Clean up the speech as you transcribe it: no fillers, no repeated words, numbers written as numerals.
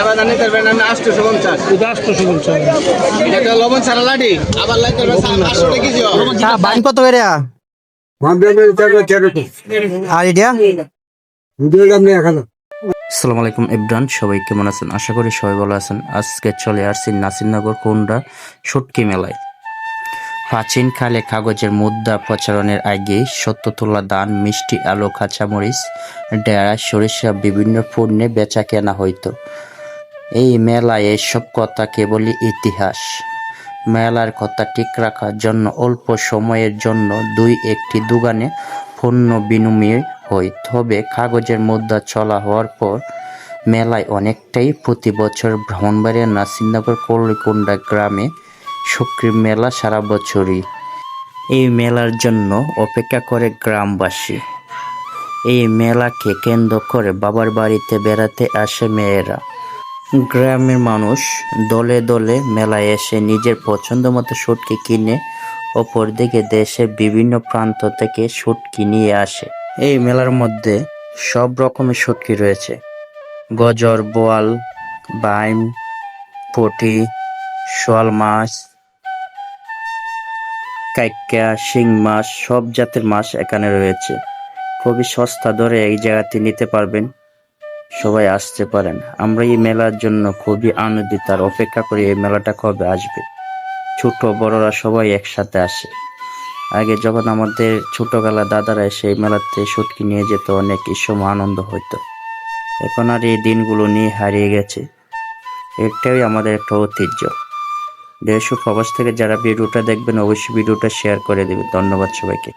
বাজার নিতে পারবেন আপনি 850 এটা 850 এটা লবণ ছাড়া লাডি আবার লাইতে পারবেন 500 টাকা কেজি বান কত করে আর এটা আসসালামু আলাইকুম ইব্রান, সবাই কেমন আছেন? আশা করি সবাই ভালো আছেন। আজকে চলে আসছি নাসিরনগর কোন্ডা শুটকি মেলায়। প্রাচীন কালে কাগজের মুদ্রা প্রচলনের আগে সত্য তোলা ধান, মিষ্টি আলু, কাঁচামরিচ, ডেরা, সরিষা বিভিন্ন পণ্যে বেচা কেনা হইতো। এই মেলায় এসব কথা কেবলই ইতিহাস। মেলার কথা ঠিক রাখার জন্য অল্প সময়ের জন্য দুই একটি দোকানে পণ্য বিনিময় হয়। তবে কাগজের মুদ্রা চলা হওয়ার পর মেলায় অনেকটাই প্রতি বছর ব্রাহ্মণবাড়িয়া নাসিরনগর কলিকুণ্ডা গ্রামে শুটকির মেলা সারা বছরই। এই মেলার জন্য অপেক্ষা করে গ্রামবাসী। এই মেলাকে কেন্দ্র করে বাবার বাড়িতে বেড়াতে আসে মেয়েরা। গ্রামের মানুষ দলে দলে মেলায় এসে নিজের পছন্দ মতো শুটকি কিনে অপরদিকে দেশের বিভিন্ন প্রান্ত থেকে শুটকি নিয়ে আসে। এই মেলার মধ্যে সব রকমের শুটকি রয়েছে: গজর, বোয়াল, বাইম, পুঁটি, শোল মাছ, কাইক্কা, শিং মাছ, সব জাতের মাছ এখানে রয়েছে। খুবই সস্তা দরে এই জায়গাতে নিতে পারবেন, সবাই আসতে পারেন। আমরা এই মেলার জন্য খুবই আনন্দিত আর অপেক্ষা করি এই মেলাটা কবে আসবে। ছোট বড়রা সবাই একসাথে আসে। আগে যখন আমাদের ছোটবেলা দাদারা এসে এই মেলাতে শুটকি নিয়ে যেত, অনেক সময় আনন্দ হইতো। এখন আর এই দিনগুলো নিয়ে হারিয়ে গেছে। এটাই আমাদের একটা ঐতিহ্য। দেশ ও প্রবাস থেকে যারা ভিডিওটা দেখবেন অবশ্যই ভিডিওটা শেয়ার করে দেবেন। ধন্যবাদ সবাইকে।